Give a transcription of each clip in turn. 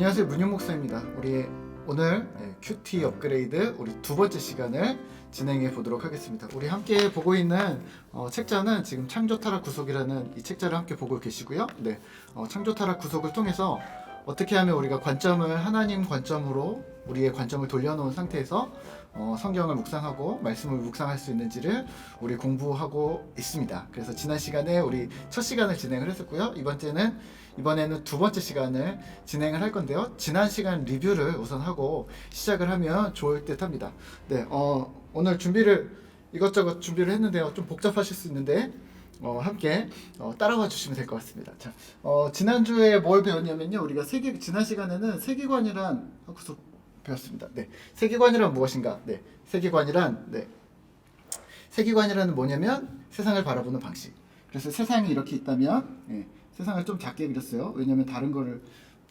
안녕하세요, 문용 목사입니다. 우리 오늘 큐티 업그레이드 우리 두 번째 시간을 진행해 보도록 하겠습니다. 우리 함께 보고 있는 책자는 지금 창조 타락 구속이라는 이 책자를 함께 보고 계시고요. 네, 창조 타락 구속을 통해서 어떻게 하면 우리가 관점을 하나님 관점으로 우리의 관점을 돌려놓은 상태에서 성경을 묵상하고 말씀을 묵상할 수 있는지를 우리 공부하고 있습니다. 그래서 지난 시간에 우리 첫 시간을 진행을 했었고요. 이번에는 두 번째 시간을 진행을 할 건데요. 지난 시간 리뷰를 우선 하고 시작을 하면 좋을 듯 합니다. 네, 오늘 이것저것 준비를 했는데요. 좀 복잡하실 수 있는데 함께 따라와 주시면 될 것 같습니다. 자, 지난주에 뭘 배웠냐면요. 우리가 지난 시간에는 세계관이란 구속 배웠습니다. 네, 세계관이란 무엇인가? 네, 세계관이라는 뭐냐면 세상을 바라보는 방식. 그래서 세상이 이렇게 있다면, 세상을 좀 작게 그렸어요. 왜냐면 다른 거를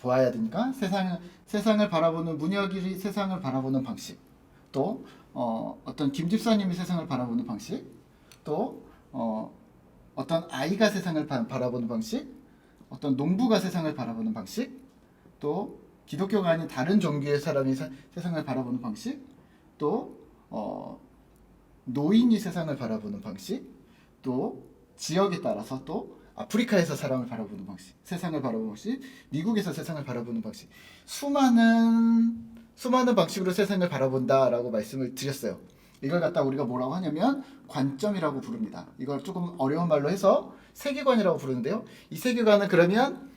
보아야 되니까. 세상을 바라보는 문혁이 세상을 바라보는 방식. 또 어떤 김 집사님이 세상을 바라보는 방식. 또 어떤 아이가 세상을 바라보는 방식, 어떤 농부가 세상을 바라보는 방식, 또 기독교가 아닌 다른 종교의 사람이 세상을 바라보는 방식, 또 노인이 세상을 바라보는 방식, 또 지역에 따라서 또 아프리카에서 세상을 바라보는 방식, 미국에서 세상을 바라보는 방식, 수많은 방식으로 세상을 바라본다라고 말씀을 드렸어요. 이걸 갖다 우리가 뭐라고 하냐면 관점이라고 부릅니다. 이걸 조금 어려운 말로 해서 세계관이라고 부르는데요. 이 세계관은 그러면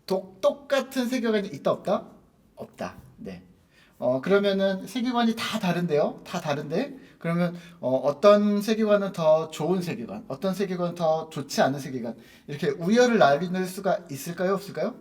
똑같은 세계관이 있다 없다? 없다. 네. 그러면은 세계관이 다 다른데요. 다 다른데 그러면 어떤 세계관은 더 좋은 세계관, 어떤 세계관은 더 좋지 않은 세계관 이렇게 우열을 나눌 수가 있을까요? 없을까요?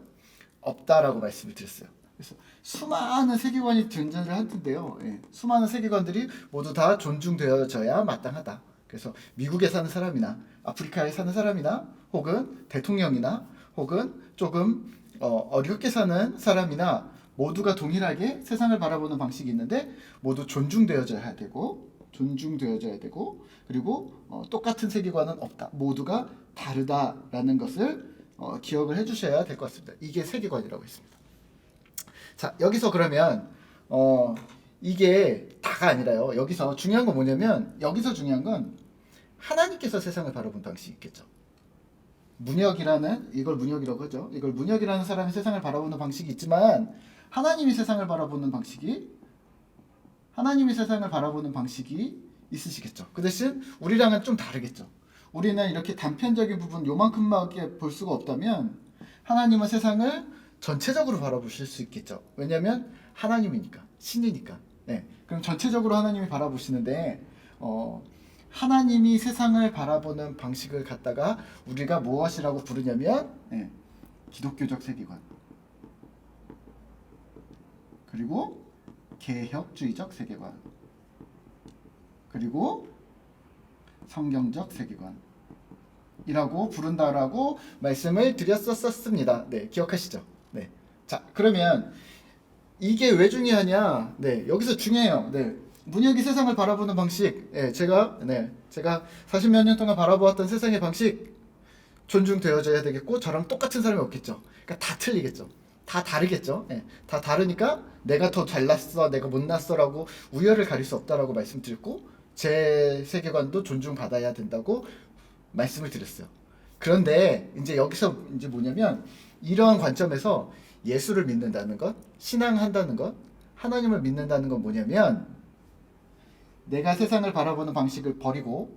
없다라고 말씀을 드렸어요. 그래서 수많은 세계관이 존재를 할 텐데요. 수많은 세계관들이 모두 다 존중되어져야 마땅하다. 그래서 미국에 사는 사람이나 아프리카에 사는 사람이나 혹은 대통령이나 혹은 조금 어렵게 사는 사람이나 모두가 동일하게 세상을 바라보는 방식이 있는데 모두 존중되어져야 되고 그리고 똑같은 세계관은 없다. 모두가 다르다라는 것을 기억을 해주셔야 될 것 같습니다. 이게 세계관이라고 했습니다. 자, 여기서 그러면 이게 다가 아니라요. 여기서 중요한 건 뭐냐면 중요한 건 하나님께서 세상을 바라본 방식이 있겠죠. 이걸 문혁이라고 하죠. 이걸 문혁이라는 사람이 세상을 바라보는 방식이 있지만 하나님이 세상을 바라보는 방식이 있으시겠죠. 그 대신 우리랑은 좀 다르겠죠. 우리는 이렇게 단편적인 부분 요만큼밖에 볼 수가 없다면 하나님은 세상을 전체적으로 바라보실 수 있겠죠. 왜냐하면 하나님이니까, 신이니까. 네. 그럼 전체적으로 하나님이 바라보시는데 하나님이 세상을 바라보는 방식을 갖다가 우리가 무엇이라고 부르냐면 기독교적 세계관, 그리고 개혁주의적 세계관, 그리고 성경적 세계관이라고 부른다라고 말씀을 드렸었습니다. 네, 기억하시죠? 네. 자, 그러면 이게 왜 중요하냐? 네, 여기서 중요해요. 네. 문혁이 세상을 바라보는 방식, 제가 40몇 년 동안 바라보았던 세상의 방식 존중되어져야 되겠고 저랑 똑같은 사람이 없겠죠. 그러니까 다 틀리겠죠. 다 다르겠죠. 다 다르니까 내가 더 잘났어, 내가 못났어라고 우열을 가릴 수 없다라고 말씀드렸고 제 세계관도 존중받아야 된다고 말씀을 드렸어요. 그런데 여기서 뭐냐면 이러한 관점에서 예수를 믿는다는 것, 신앙한다는 것, 하나님을 믿는다는 건 뭐냐면 내가 세상을 바라보는 방식을 버리고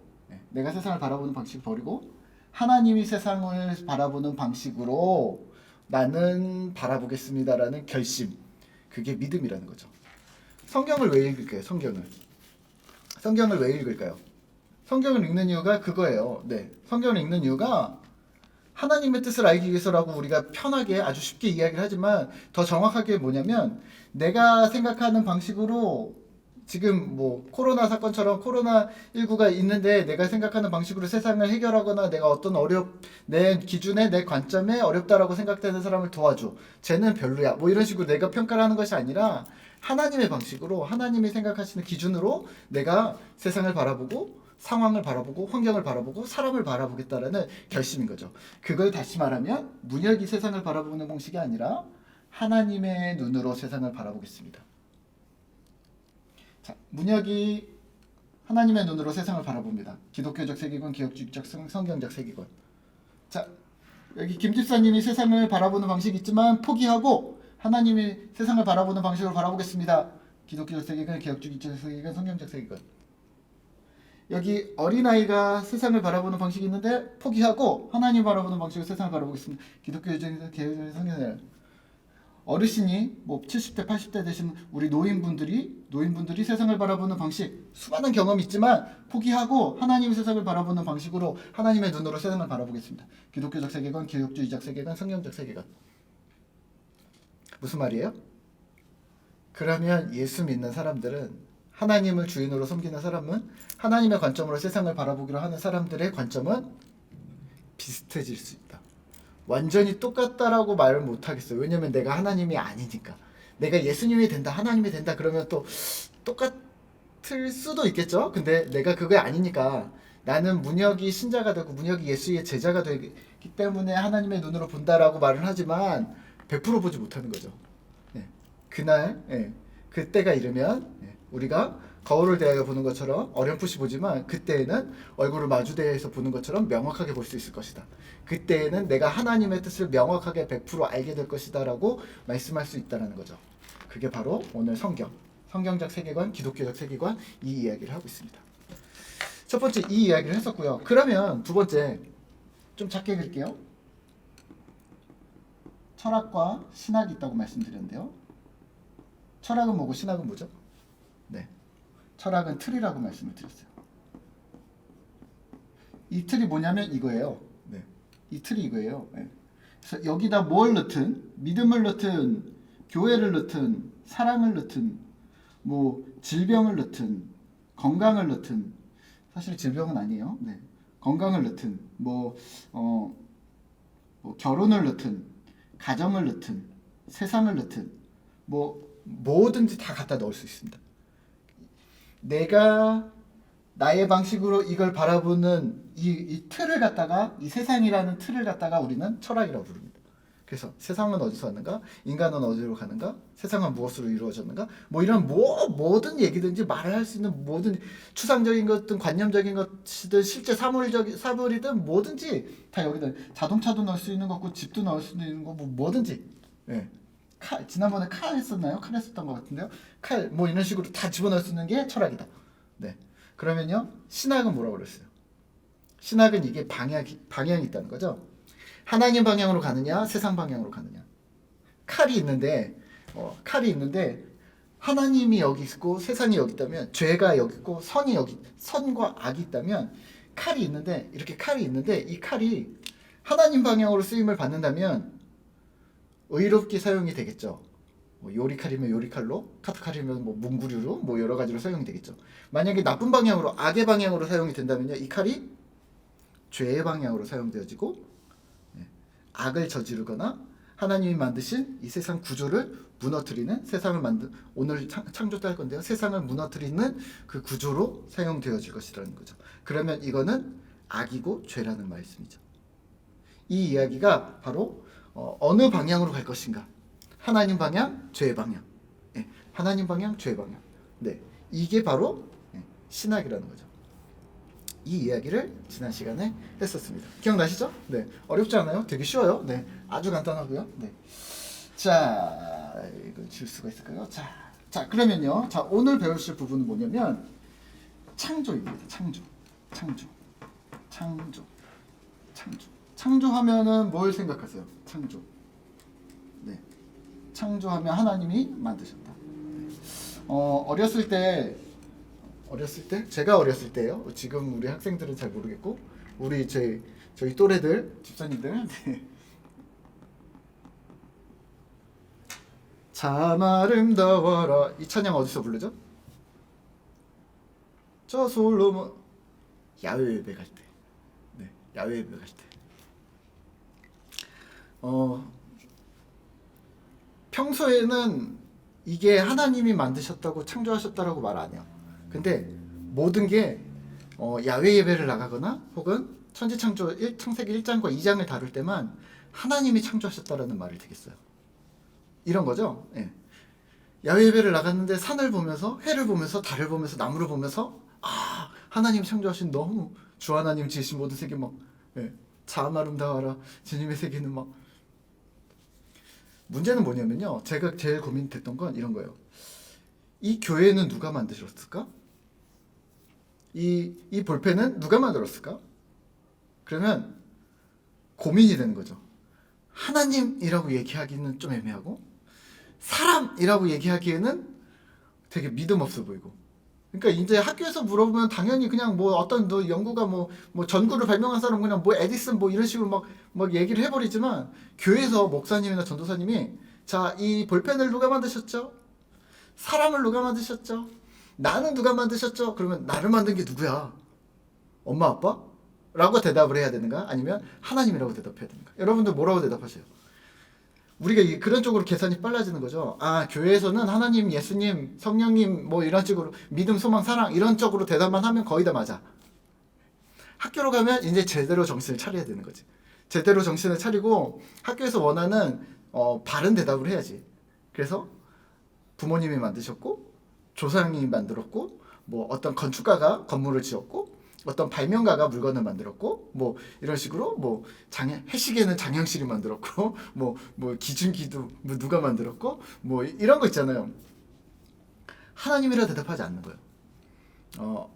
하나님이 세상을 바라보는 방식으로 나는 바라보겠습니다라는 결심, 그게 믿음이라는 거죠. 성경을 왜 읽을까요? 성경을 왜 읽을까요? 성경을 읽는 이유가 그거예요. 네, 성경을 읽는 이유가 하나님의 뜻을 알기 위해서라고 우리가 편하게 아주 쉽게 이야기를 하지만 더 정확하게 뭐냐면 내가 생각하는 방식으로 지금 코로나 사건처럼 코로나19가 있는데 내가 생각하는 방식으로 세상을 해결하거나 내가 어떤 내 기준에 내 관점에 어렵다라고 생각되는 사람을 도와줘. 쟤는 별로야. 이런 식으로 내가 평가를 하는 것이 아니라 하나님의 방식으로 하나님이 생각하시는 기준으로 내가 세상을 바라보고 상황을 바라보고 환경을 바라보고 사람을 바라보겠다라는 결심인 거죠. 그걸 다시 말하면 문혁이 세상을 바라보는 방식이 아니라 하나님의 눈으로 세상을 바라보겠습니다. 자, 문혁이 하나님의 눈으로 세상을 바라봅니다. 기독교적 세계관, 기독주의적 성경적 세계관. 자, 여기 김 집사님이 세상을 바라보는 방식이 있지만 포기하고 하나님이 세상을 바라보는 방식으로 바라보겠습니다. 기독교적 세계관, 기독주의적 세계관, 성경적 세계관. 여기 어린아이가 세상을 바라보는 방식이 있는데 포기하고 하나님 바라보는 방식으로 세상을 바라보겠습니다. 기독교적 성경적. 어르신이 뭐 70대 80대 되신 우리 노인분들이 세상을 바라보는 방식 수많은 경험이 있지만 포기하고 하나님의 세상을 바라보는 방식으로 하나님의 눈으로 세상을 바라보겠습니다. 기독교적 세계관, 기독주의적 세계관, 성경적 세계관. 무슨 말이에요? 그러면 예수 믿는 사람들은 하나님을 주인으로 섬기는 사람은 하나님의 관점으로 세상을 바라보기로 하는 사람들의 관점은 비슷해질 수 있다. 완전히 똑같다라고 말을 못하겠어요. 왜냐면 내가 하나님이 아니니까. 내가 예수님이 된다, 하나님이 된다 그러면 또 똑같을 수도 있겠죠. 근데 내가 그게 아니니까 나는 문혁이 신자가 되고 문혁이 예수의 제자가 되기 때문에 하나님의 눈으로 본다라고 말을 하지만 100% 보지 못하는 거죠. 그날 그때가 이르면 우리가 거울을 대하여 보는 것처럼 어렴풋이 보지만 그때에는 얼굴을 마주대해서 보는 것처럼 명확하게 볼 수 있을 것이다. 그때에는 내가 하나님의 뜻을 명확하게 100% 알게 될 것이다 라고 말씀할 수 있다는 거죠. 그게 바로 오늘 성경적 세계관, 기독교적 세계관 이 이야기를 하고 있습니다. 첫 번째 이 이야기를 했었고요. 그러면 두 번째 좀 작게 그릴게요. 철학과 신학이 있다고 말씀드렸는데요. 철학은 뭐고 신학은 뭐죠? 네, 철학은 틀이라고 말씀을 드렸어요. 이 틀이 뭐냐면 이거예요. 네, 이 틀이 이거예요. 네. 그래서 여기다 뭘 넣든 믿음을 넣든 교회를 넣든 사랑을 넣든 뭐 질병을 넣든 건강을 넣든 사실 질병은 아니에요. 네, 건강을 넣든 뭐 결혼을 넣든 가정을 넣든 세상을 넣든 뭐 뭐든지 다 갖다 넣을 수 있습니다. 내가 나의 방식으로 이걸 바라보는 이 틀을 갖다가 이 세상이라는 틀을 갖다가 우리는 철학이라고 부릅니다. 그래서 세상은 어디서 왔는가? 인간은 어디로 가는가? 세상은 무엇으로 이루어졌는가? 뭐 이런 모든 얘기든지 말을 할 수 있는 모든 추상적인 것든 관념적인 것이든 실제 사물이든 뭐든지 다 여기다 자동차도 넣을 수 있는 거고 집도 넣을 수 있는 거고 뭐든지. 예. 지난번에 칼 했었나요? 칼 했었던 것 같은데요. 칼 뭐 이런 식으로 다 집어넣을 수 있는 게 철학이다. 네. 그러면요 신학은 뭐라고 그랬어요? 신학은 이게 방향이 있다는 거죠. 하나님 방향으로 가느냐 세상 방향으로 가느냐. 칼이 있는데 하나님이 여기 있고 세상이 여기 있다면 죄가 여기 있고 선과 악이 있다면 칼이 있는데 이 칼이 하나님 방향으로 쓰임을 받는다면 의롭게 사용이 되겠죠. 뭐 요리칼이면 요리칼로, 카트칼이면 뭐 문구류로, 뭐 여러 가지로 사용이 되겠죠. 만약에 나쁜 방향으로, 악의 방향으로 사용이 된다면요, 이 칼이 죄의 방향으로 사용되어지고 악을 저지르거나 하나님이 만드신 이 세상 구조를 무너뜨리는 오늘 창조 때 할 건데요, 세상을 무너뜨리는 그 구조로 사용되어질 것이라는 거죠. 그러면 이거는 악이고 죄라는 말씀이죠. 이 이야기가 바로 어느 방향으로 갈 것인가? 하나님 방향, 죄의 방향. 하나님 방향, 죄의 방향. 네, 이게 바로 신학이라는 거죠. 이 이야기를 지난 시간에 했었습니다. 기억나시죠? 네, 어렵지 않아요? 되게 쉬워요. 네, 아주 간단하고요. 네, 자, 이걸 지울 수가 있을까요? 자, 그러면요. 자, 오늘 배우실 부분은 뭐냐면 창조입니다. 창조하면은 뭘 생각하세요? 네. 창조하면 하나님이 만드셨다. 어렸을 때 제가 어렸을 때요. 지금 우리 학생들은 잘 모르겠고 저희 또래들 집사님들 네. 참 아름다워라 이 찬양 어디서 부르죠? 저 솔로몬 야외 예배 갈 때. 네, 야외 예배 갈 때. 평소에는 이게 하나님이 만드셨다고 창조하셨다라고 말 안 해요. 근데 모든 게 야외 예배를 나가거나 혹은 창세기 1장과 2장을 다룰 때만 하나님이 창조하셨다라는 말을 되게 써요. 이런 거죠. 예. 야외 예배를 나갔는데 산을 보면서 해를 보면서 달을 보면서 나무를 보면서 아 하나님 창조하신 너무 주 하나님 지으신 모든 세계 막 예. 참 아름다워라 주님의 세계는 막 문제는 뭐냐면요. 제가 제일 고민됐던 건 이런 거예요. 이 교회는 누가 만드셨을까? 이 볼펜은 누가 만들었을까? 그러면 고민이 되는 거죠. 하나님이라고 얘기하기는 좀 애매하고 사람이라고 얘기하기에는 되게 믿음 없어 보이고. 그러니까 이제 학교에서 물어보면 당연히 그냥 뭐 어떤 너 연구가 뭐 전구를 발명한 사람 그냥 뭐 에디슨 뭐 이런 식으로 막 얘기를 해버리지만 교회에서 목사님이나 전도사님이 자, 이 볼펜을 누가 만드셨죠? 사람을 누가 만드셨죠? 나는 누가 만드셨죠? 그러면 나를 만든 게 누구야? 엄마 아빠? 라고 대답을 해야 되는가? 아니면 하나님이라고 대답해야 되는가? 여러분들 뭐라고 대답하세요? 우리가 그런 쪽으로 계산이 빨라지는 거죠. 아, 교회에서는 하나님, 예수님, 성령님 뭐 이런 식으로 믿음, 소망, 사랑 이런 쪽으로 대답만 하면 거의 다 맞아. 학교로 가면 이제 제대로 정신을 차려야 되는 거지. 제대로 정신을 차리고 학교에서 원하는 바른 대답을 해야지. 그래서 부모님이 만드셨고 조상이 만들었고 뭐 어떤 건축가가 건물을 지었고 어떤 발명가가 물건을 만들었고 뭐 이런 식으로 뭐 해시계는 장영실이 만들었고 뭐 기중기도 뭐 누가 만들었고 뭐 이런 거 있잖아요. 하나님이라 대답하지 않는 거예요.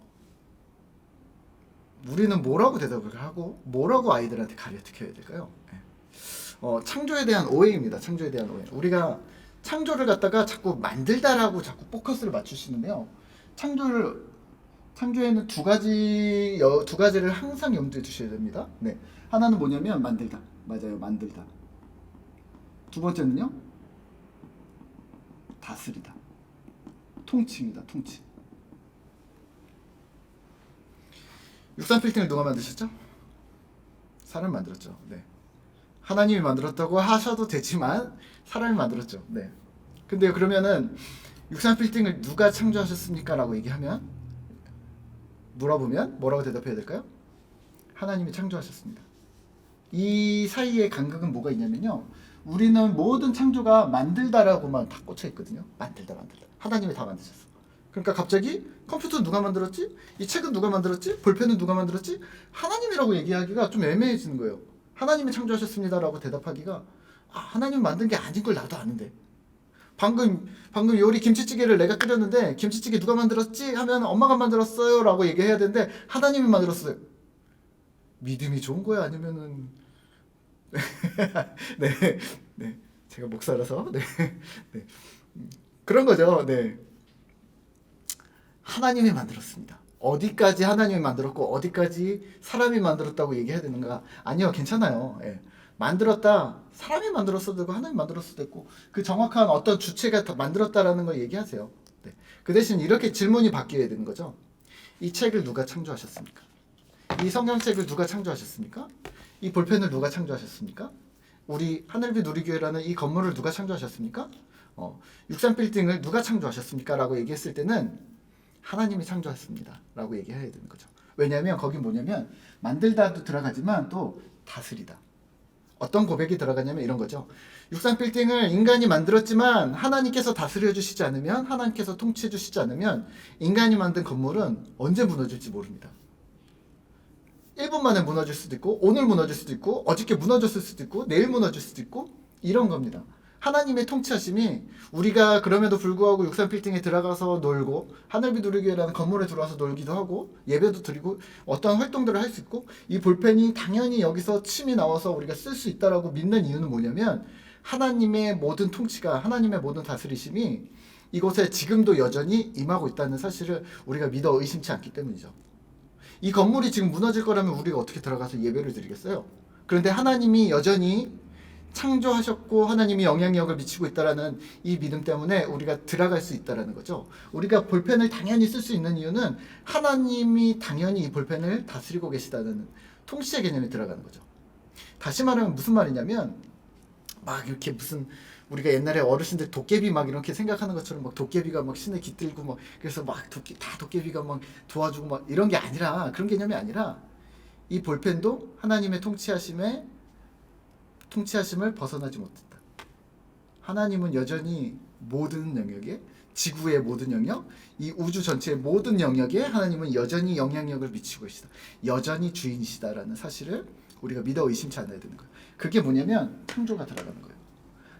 우리는 뭐라고 대답을 하고 뭐라고 아이들한테 가르쳐야 될까요? 창조에 대한 오해입니다. 창조에 대한 오해. 우리가 창조를 갖다가 자꾸 만들다라고 자꾸 포커스를 맞추시는데요. 창조에는 두 가지를 항상 염두에 두셔야 됩니다. 네. 하나는 뭐냐면 만들다. 맞아요. 만들다. 두 번째는요. 다스리다. 통치입니다. 통치. 63 빌딩을 누가 만드셨죠? 사람이 만들었죠. 네. 하나님이 만들었다고 하셔도 되지만 사람이 만들었죠. 네. 근데 그러면은 63 빌딩을 누가 창조하셨습니까? 라고 얘기하면 물어보면 뭐라고 대답해야 될까요? 하나님이 창조하셨습니다. 이 사이에 간극은 뭐가 있냐면요. 우리는 모든 창조가 만들다라고만 다 꽂혀 있거든요. 만들다. 하나님이 다 만드셨어. 그러니까 갑자기 컴퓨터 누가 만들었지? 이 책은 누가 만들었지? 볼펜은 누가 만들었지? 하나님이라고 얘기하기가 좀 애매해지는 거예요. 하나님이 창조하셨습니다라고 대답하기가 하나님 만든 게 아닌 걸 나도 아는데. 방금 요리 김치찌개를 내가 끓였는데 김치찌개 누가 만들었지? 하면 엄마가 만들었어요 라고 얘기해야 되는데 하나님이 만들었어요. 믿음이 좋은 거야? 아니면은 네, 제가 목사라서 네. 그런 거죠. 네. 하나님이 만들었습니다. 어디까지 하나님이 만들었고 어디까지 사람이 만들었다고 얘기해야 되는가? 아니요, 괜찮아요. 예. 만들었다, 사람이 만들었어도 되고 하나님이 만들었어도 되고 그 정확한 어떤 주체가 만들었다라는 걸 얘기하세요. 네. 그 대신 이렇게 질문이 바뀌어야 되는 거죠. 이 책을 누가 창조하셨습니까? 이 성경책을 누가 창조하셨습니까? 이 볼펜을 누가 창조하셨습니까? 우리 하늘빛 누리교회라는 이 건물을 누가 창조하셨습니까? 63 빌딩을 누가 창조하셨습니까? 라고 얘기했을 때는 하나님이 창조했습니다 라고 얘기해야 되는 거죠. 왜냐하면 거기 뭐냐면 만들다도 들어가지만 또 다스리다. 어떤 고백이 들어가냐면 이런 거죠. 63 빌딩을 인간이 만들었지만 하나님께서 다스려 주시지 않으면, 하나님께서 통치해 주시지 않으면 인간이 만든 건물은 언제 무너질지 모릅니다. 1분 만에 무너질 수도 있고 오늘 무너질 수도 있고 어저께 무너졌을 수도 있고 내일 무너질 수도 있고 이런 겁니다. 하나님의 통치하심이 우리가 그럼에도 불구하고 63 빌딩에 들어가서 놀고 하늘빛 누리교회라는 건물에 들어와서 놀기도 하고 예배도 드리고 어떤 활동들을 할 수 있고 이 볼펜이 당연히 여기서 침이 나와서 우리가 쓸 수 있다라고 믿는 이유는 뭐냐면 하나님의 모든 통치가 하나님의 모든 다스리심이 이곳에 지금도 여전히 임하고 있다는 사실을 우리가 믿어 의심치 않기 때문이죠. 이 건물이 지금 무너질 거라면 우리가 어떻게 들어가서 예배를 드리겠어요? 그런데 하나님이 여전히 창조하셨고 하나님이 영향력을 미치고 있다라는 이 믿음 때문에 우리가 들어갈 수 있다라는 거죠. 우리가 볼펜을 당연히 쓸 수 있는 이유는 하나님이 당연히 이 볼펜을 다스리고 계시다는 통치의 개념이 들어가는 거죠. 다시 말하면 무슨 말이냐면 막 이렇게 무슨 우리가 옛날에 어르신들 도깨비 막 이렇게 생각하는 것처럼 막 도깨비가 막 신을 깃들고 막 그래서 막 도깨비가 막 도와주고 막 이런 게 아니라 그런 개념이 아니라 이 볼펜도 하나님의 통치하심을 벗어나지 못했다. 하나님은 여전히 모든 영역에, 지구의 모든 영역, 이 우주 전체의 모든 영역에 하나님은 여전히 영향력을 미치고 계시다. 여전히 주인이시다라는 사실을 우리가 믿어 의심치 않아야 되는 거예요. 그게 뭐냐면 창조가 들어가는 거예요.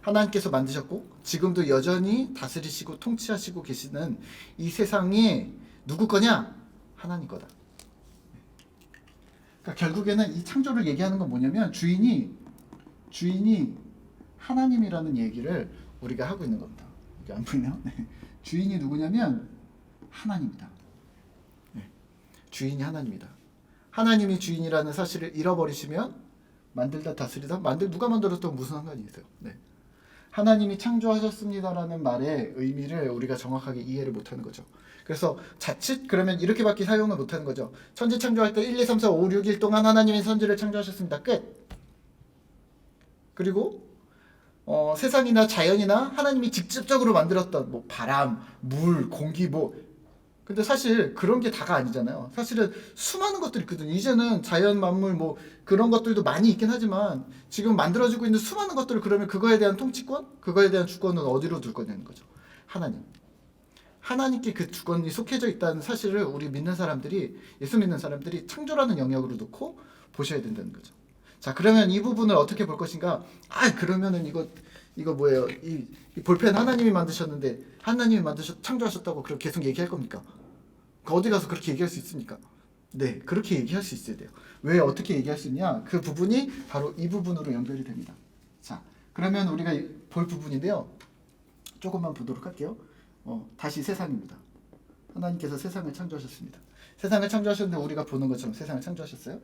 하나님께서 만드셨고 지금도 여전히 다스리시고 통치하시고 계시는 이 세상이 누구 거냐? 하나님 거다. 그러니까 결국에는 이 창조를 얘기하는 건 뭐냐면 주인이 하나님이라는 얘기를 우리가 하고 있는 겁니다. 이게 안 보이나요? 네. 주인이 누구냐면 하나님이다. 네. 주인이 하나님이다. 하나님이 주인이라는 사실을 잃어버리시면 만들다 다스리다 누가 만들어도 무슨 상관이 있어요. 네. 하나님이 창조하셨습니다라는 말의 의미를 우리가 정확하게 이해를 못하는 거죠. 그래서 자칫 그러면 이렇게밖에 사용을 못하는 거죠. 천지 창조할 때 1, 2, 3, 4, 5, 6일 동안 하나님의 선지를 창조하셨습니다. 끝. 그리고 세상이나 자연이나 하나님이 직접적으로 만들었던 뭐 바람, 물, 공기 근데 사실 그런 게 다가 아니잖아요. 사실은 수많은 것들이 있거든요. 이제는 자연 만물 그런 것들도 많이 있긴 하지만 지금 만들어지고 있는 수많은 것들을 그러면 그거에 대한 통치권, 그거에 대한 주권은 어디로 둘 거냐는 거죠. 하나님께 그 주권이 속해져 있다는 사실을 우리 믿는 사람들이, 예수 믿는 사람들이 창조라는 영역으로 놓고 보셔야 된다는 거죠. 자, 그러면 이 부분을 어떻게 볼 것인가? 그러면은 이거 뭐예요? 이 볼펜 하나님이 만드셨는데 하나님이 창조하셨다고 그렇게 계속 얘기할 겁니까? 어디 가서 그렇게 얘기할 수 있습니까? 네, 그렇게 얘기할 수 있어야 돼요. 왜 어떻게 얘기할 수 있냐? 그 부분이 바로 이 부분으로 연결이 됩니다. 자, 그러면 우리가 볼 부분인데요. 조금만 보도록 할게요. 다시 세상입니다. 하나님께서 세상을 창조하셨습니다. 세상을 창조하셨는데 우리가 보는 것처럼 세상을 창조하셨어요.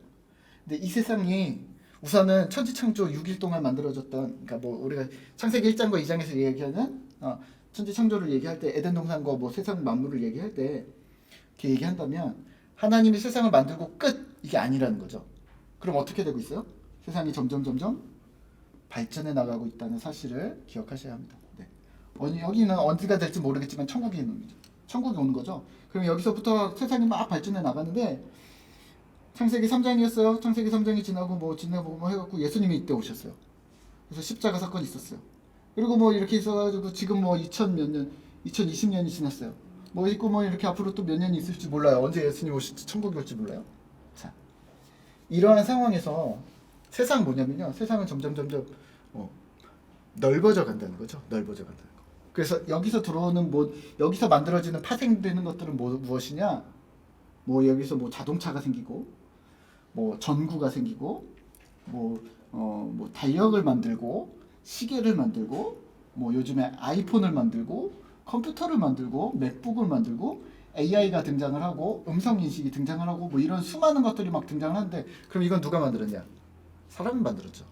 근데 이 세상이 우선은 천지창조 6일 동안 만들어졌던, 그러니까 우리가 창세기 1장과 2장에서 얘기하는 천지창조를 얘기할 때 에덴 동산과 세상 만물을 얘기할 때 이렇게 얘기한다면 하나님이 세상을 만들고 끝 이게 아니라는 거죠. 그럼 어떻게 되고 있어요? 세상이 점점 발전해 나가고 있다는 사실을 기억하셔야 합니다. 네. 여기는 어디가 될지 모르겠지만 천국이 오는 거죠. 그럼 여기서부터 세상이 막 발전해 나가는데 창세기 3장이었어요. 창세기 3장이 지나고 해갖고 예수님이 이때 오셨어요. 그래서 십자가 사건이 있었어요. 그리고 이렇게 있어가지고 지금 2020년이 지났어요. 있고 이렇게 앞으로 또 몇 년이 있을지 몰라요. 언제 예수님 오실지 천국이 올지 몰라요. 자, 이러한 상황에서 세상 뭐냐면요. 세상은 점점 넓어져 간다는 거죠. 넓어져 간다는 거. 그래서 여기서 들어오는 여기서 만들어지는 파생되는 것들은 무엇이냐? 여기서 자동차가 생기고 전구가 생기고 달력을 만들고 시계를 만들고 요즘에 아이폰을 만들고 컴퓨터를 만들고 맥북을 만들고 AI가 등장을 하고 음성인식이 등장을 하고 이런 수많은 것들이 막 등장을 하는데 그럼 이건 누가 만들었냐? 사람이 만들었죠.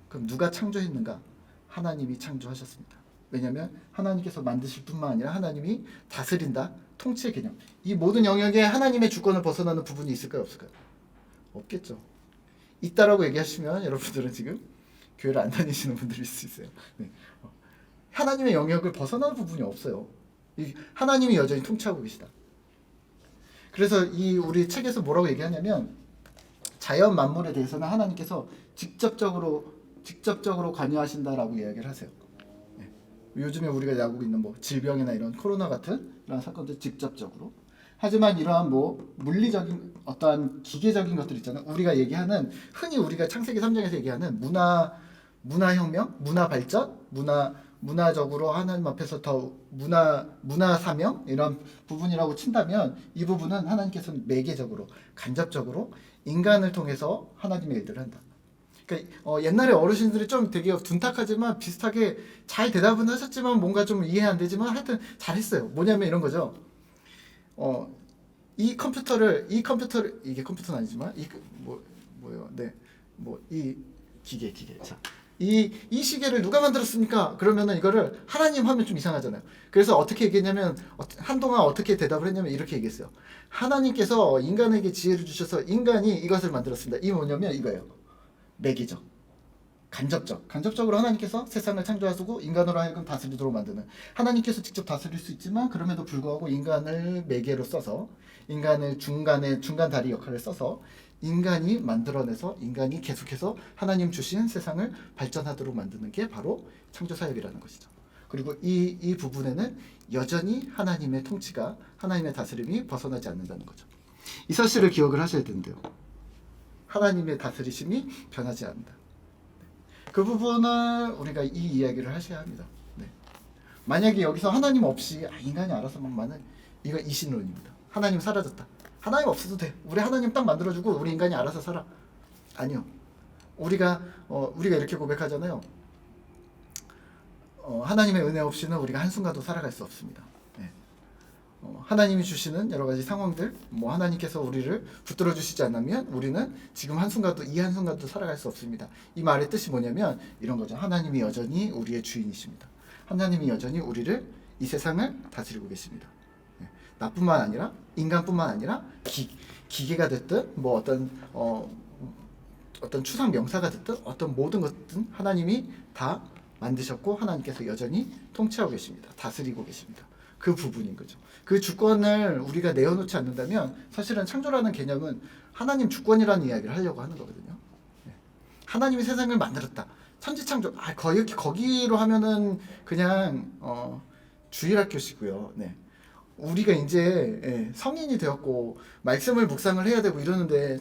그럼 누가 창조했는가? 하나님이 창조하셨습니다. 왜냐하면 하나님께서 만드실 뿐만 아니라 하나님이 다스린다, 통치의 개념. 이 모든 영역에 하나님의 주권을 벗어나는 부분이 있을까요? 없을까요? 없겠죠. 있다라고 얘기하시면 여러분들은 지금 교회를 안 다니시는 분들일 수 있어요. 네. 하나님의 영역을 벗어나는 부분이 없어요. 하나님이 여전히 통치하고 계시다. 그래서 우리 책에서 뭐라고 얘기하냐면 자연 만물에 대해서는 하나님께서 직접적으로 관여하신다라고 이야기를 하세요. 네. 요즘에 우리가 나고 있는 질병이나 이런 코로나 같은 이런 사건들 직접적으로. 하지만 이러한 물리적인 어떠한 기계적인 것들 있잖아요. 우리가 얘기하는 흔히 우리가 창세기 3장에서 얘기하는 문화혁명, 문화 발전, 문화적으로 하나님 앞에서 더 문화 사명 이런 부분이라고 친다면 이 부분은 하나님께서는 매개적으로 간접적으로 인간을 통해서 하나님의 일들을 한다. 그러니까 옛날에 어르신들이 좀 되게 둔탁하지만 비슷하게 잘 대답은 하셨지만 뭔가 좀 이해 안 되지만 하여튼 잘했어요. 뭐냐면 이런 거죠. 이 컴퓨터를 이게 컴퓨터는 아니지만 이 기계 자. 이 시계를 누가 만들었습니까? 그러면은 이거를 하나님 하면 좀 이상하잖아요. 그래서 어떻게 얘기했냐면 한동안 어떻게 대답을 했냐면 이렇게 얘기했어요. 하나님께서 인간에게 지혜를 주셔서 인간이 이것을 만들었습니다. 이 뭐냐면 이거예요. 매개적, 간접적으로 하나님께서 세상을 창조하시고 인간으로 하여금 다스리도록 만드는, 하나님께서 직접 다스릴 수 있지만 그럼에도 불구하고 인간을 매개로 써서 인간을 중간 다리 역할을 써서 인간이 만들어내서 인간이 계속해서 하나님 주신 세상을 발전하도록 만드는 게 바로 창조 사역이라는 것이죠. 그리고 이 부분에는 여전히 하나님의 통치가 하나님의 다스림이 벗어나지 않는다는 거죠. 이 사실을 기억을 하셔야 되는데요. 하나님의 다스리심이 변하지 않는다. 그 부분을 우리가 이 이야기를 하셔야 합니다. 네. 만약에 여기서 하나님 없이 인간이 알아서 막 많은 이거 이신론입니다. 하나님 사라졌다. 하나님 없어도 돼. 우리 하나님 딱 만들어주고 우리 인간이 알아서 살아. 아니요. 우리가 이렇게 고백하잖아요. 하나님의 은혜 없이는 우리가 한순간도 살아갈 수 없습니다. 네. 하나님이 주시는 여러 가지 상황들, 하나님께서 우리를 붙들어 주시지 않으면 우리는 지금 이 한순간도 살아갈 수 없습니다. 이 말의 뜻이 뭐냐면 이런 거죠. 하나님이 여전히 우리의 주인이십니다. 하나님이 여전히 우리를 이 세상을 다스리고 계십니다. 네. 나뿐만 아니라 인간뿐만 아니라 기계가 됐든 어떤 추상 명사가 됐든 어떤 모든 것든 하나님이 다 만드셨고 하나님께서 여전히 통치하고 계십니다. 다스리고 계십니다. 그 부분인 거죠. 그 주권을 우리가 내어놓지 않는다면 사실은 창조라는 개념은 하나님 주권이라는 이야기를 하려고 하는 거거든요. 네. 하나님이 세상을 만들었다. 천지창조. 거기로 하면은 그냥 주일학교시고요. 네. 우리가 이제 성인이 되었고 말씀을 묵상을 해야 되고 이러는데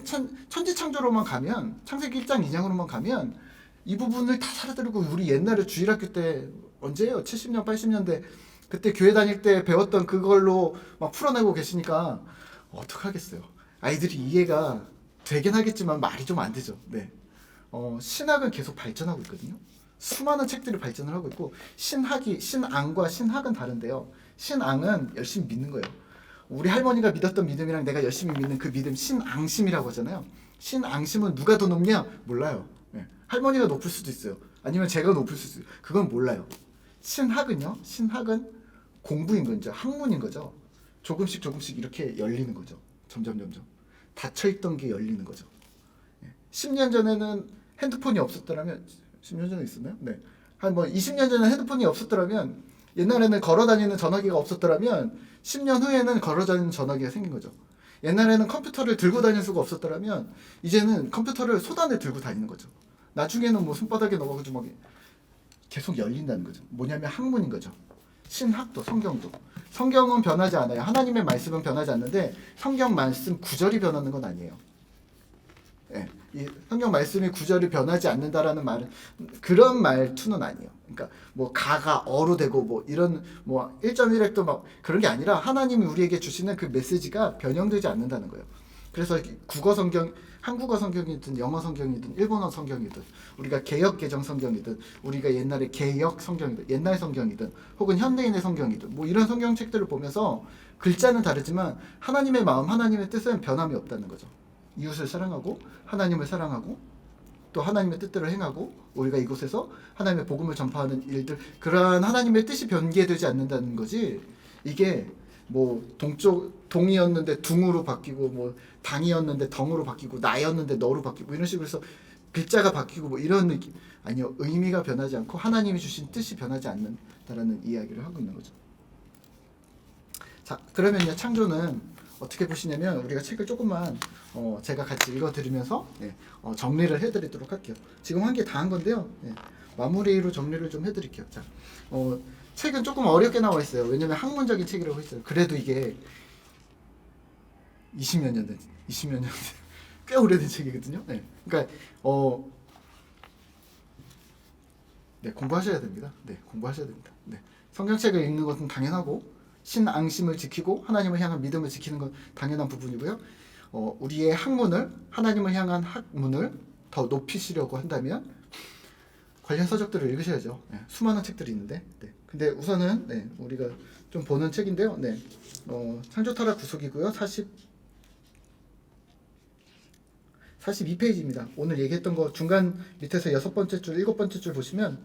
천지창조로만 가면 창세기 1장 2장으로만 가면 이 부분을 다 살아들고 우리 옛날에 주일학교 때 언제예요? 70년 80년대 그때 교회 다닐 때 배웠던 그걸로 막 풀어내고 계시니까 어떡하겠어요. 아이들이 이해가 되긴 하겠지만 말이 좀 안 되죠. 네. 신학은 계속 발전하고 있거든요. 수많은 책들이 발전을 하고 있고 신앙과 신학은 다른데요. 신앙은 열심히 믿는 거예요. 우리 할머니가 믿었던 믿음이랑 내가 열심히 믿는 그 믿음 신앙심이라고 하잖아요. 신앙심은 누가 더 높냐? 몰라요. 네. 할머니가 높을 수도 있어요. 아니면 제가 높을 수도 있어요. 그건 몰라요. 신학은요. 신학은 공부인 거죠. 학문인 거죠. 조금씩 이렇게 열리는 거죠. 점점 닫혀있던 게 열리는 거죠. 10년 전에는 핸드폰이 없었더라면 10년 전에 있었나요? 네. 한 20년 전에 핸드폰이 없었더라면 옛날에는 걸어다니는 전화기가 없었더라면 10년 후에는 걸어다니는 전화기가 생긴 거죠. 옛날에는 컴퓨터를 들고 다닐 수가 없었더라면 이제는 컴퓨터를 손안에 들고 다니는 거죠. 나중에는 손바닥에 넣어가지고 계속 열린다는 거죠. 뭐냐면 학문인 거죠. 신학도 성경도. 성경은 변하지 않아요. 하나님의 말씀은 변하지 않는데 성경 말씀 구절이 변하는 건 아니에요. 예, 이 성경 말씀이 구절이 변하지 않는다라는 말은 그런 말투는 아니에요. 그러니까 가가 어로 되고 이런 1.1핵도 그런 게 아니라 하나님이 우리에게 주시는 그 메시지가 변형되지 않는다는 거예요. 그래서 국어 성경, 한국어 성경이든 영어 성경이든 일본어 성경이든 우리가 개역 개정 성경이든 우리가 옛날에 개역 성경이든 옛날 성경이든 혹은 현대인의 성경이든 이런 성경책들을 보면서 글자는 다르지만 하나님의 마음, 하나님의 뜻은 변함이 없다는 거죠. 이웃을 사랑하고 하나님을 사랑하고 또 하나님의 뜻대로 행하고 우리가 이곳에서 하나님의 복음을 전파하는 일들, 그러한 하나님의 뜻이 변개되지 않는다는 거지. 이게 동이었는데 둥으로 바뀌고 당이었는데 덩으로 바뀌고 나였는데 너로 바뀌고 이런 식으로 해서 글자가 바뀌고 이런 느낌. 아니요. 의미가 변하지 않고 하나님이 주신 뜻이 변하지 않는다라는 이야기를 하고 있는 거죠. 자, 그러면요. 창조는 어떻게 보시냐면 우리가 책을 조금만 제가 같이 읽어드리면서 정리를 해드리도록 할게요. 지금 한 게 다 한 건데요. 마무리로 정리를 좀 해드릴게요. 자, 책은 조금 어렵게 나와 있어요. 왜냐면 학문적인 책이라고 했어요. 그래도 이게 20년 전 꽤 오래된 책이거든요. 그러니까 공부하셔야 됩니다. 공부하셔야 됩니다. 성경책을 읽는 것은 당연하고 신앙심을 지키고 하나님을 향한 믿음을 지키는 건 당연한 부분이고요. 우리의 학문을 하나님을 향한 학문을 더 높이시려고 한다면 관련 서적들을 읽으셔야죠. 수많은 책들이 있는데 근데 우선은 우리가 좀 보는 책인데요. 창조타락 구속이고요. 42페이지입니다. 오늘 얘기했던 거 중간 밑에서 6번째 줄, 7번째 줄 보시면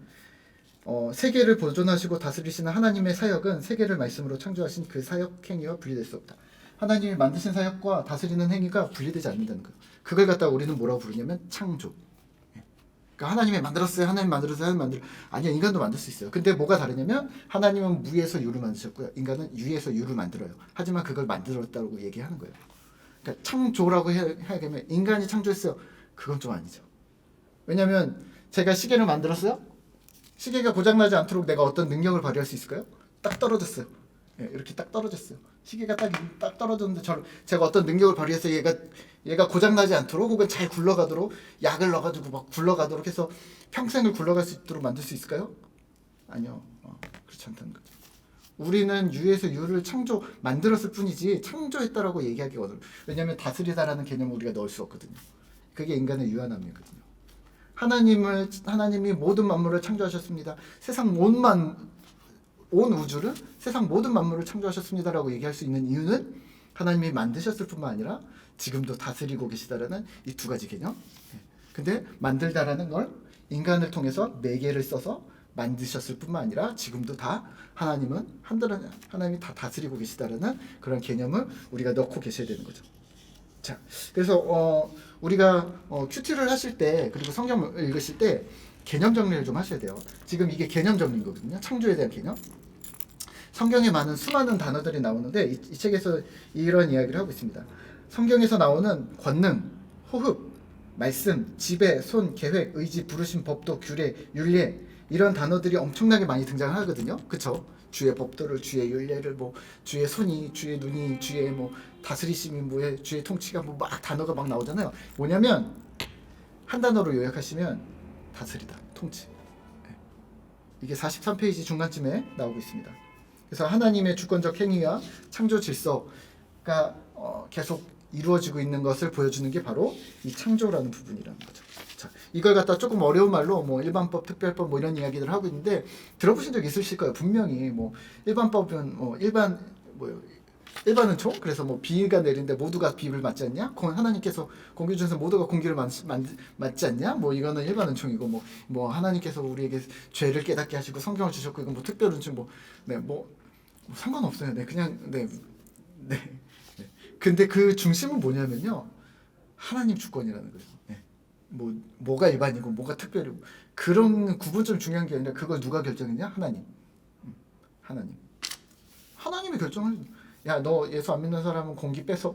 세계를 보존하시고 다스리시는 하나님의 사역은 세계를 말씀으로 창조하신 그 사역 행위와 분리될 수 없다. 하나님이 만드신 사역과 다스리는 행위가 분리되지 않는다는 거예요. 그걸 갖다가 우리는 뭐라고 부르냐면 창조. 그러니까 하나님이 만들었어요. 아니요, 인간도 만들 수 있어요. 근데 뭐가 다르냐면 하나님은 무에서 유를 만드셨고요. 인간은 유에서 유를 만들어요. 하지만 그걸 만들었다고 얘기하는 거예요. 그러니까 창조라고 해야 되면 인간이 창조했어요. 그건 좀 아니죠. 왜냐하면 제가 시계를 만들었어요. 시계가 고장나지 않도록 내가 어떤 능력을 발휘할 수 있을까요? 딱 떨어졌어요. 예, 이렇게 딱 떨어졌어요. 시계가 딱 떨어졌는데 제가 어떤 능력을 발휘해서 얘가 고장나지 않도록 혹은 잘 굴러가도록 약을 넣어가지고 막 굴러가도록 해서 평생을 굴러갈 수 있도록 만들 수 있을까요? 아니요. 그렇지 않다는 거죠. 우리는 유에서 유를 만들었을 뿐이지 창조했다라고 얘기하기가 어려워요. 왜냐하면 다스리다라는 개념을 우리가 넣을 수 없거든요. 그게 인간의 유한함이거든요. 하나님이 모든 만물을 창조하셨습니다. 온 우주를 세상 모든 만물을 창조하셨습니다라고 얘기할 수 있는 이유는 하나님이 만드셨을 뿐만 아니라 지금도 다스리고 계시다라는 이 두 가지 개념. 근데 만들다라는 걸 인간을 통해서 매개를 써서 만드셨을 뿐만 아니라 지금도 다 하나님이 다 다스리고 계시다라는 그런 개념을 우리가 넣고 계셔야 되는 거죠. 자, 그래서 우리가 큐티를 하실 때 그리고 성경을 읽으실 때 개념 정리를 좀 하셔야 돼요. 지금 이게 개념 정리거든요. 창조에 대한 개념. 성경에 수많은 단어들이 나오는데 이 책에서 이런 이야기를 하고 있습니다. 성경에서 나오는 권능, 호흡, 말씀, 지배, 손, 계획, 의지, 부르심, 법도, 규례, 윤례 이런 단어들이 엄청나게 많이 등장하거든요. 그쵸? 주의 법도를, 주의 윤례를, 주의 손이, 주의 눈이, 주의 다스리심이 주의 통치가 막 단어가 막 나오잖아요. 뭐냐면 한 단어로 요약하시면 다스리다, 통치. 이게 43페이지 중간쯤에 나오고 있습니다. 그래서 하나님의 주권적 행위와 창조 질서가 계속 이루어지고 있는 것을 보여주는 게 바로 이 창조라는 부분이라는 거죠. 자, 이걸 갖다 조금 어려운 말로 일반법, 특별법 이런 이야기를 하고 있는데 들어보신 적 있으실 거예요. 분명히 일반법은 일반은 총? 그래서 비가 내리는데 모두가 비를 맞지 않냐? 하나님께서 공기 주셔서 모두가 공기를 맞지 않냐? 이거는 일반 은총이고 하나님께서 우리에게 죄를 깨닫게 하시고 성경을 주셨고 이건 특별 은총 상관없어요. 네, 그냥 네. 근데 그 중심은 뭐냐면요. 하나님 주권이라는 거예요. 네. 뭐가 일반이고 뭐가 특별이고 그런 구분 좀 중요한 게 아니라 그걸 누가 결정했냐? 하나님. 하나님이 결정을 야, 너 예수 안 믿는 사람은 공기 빼서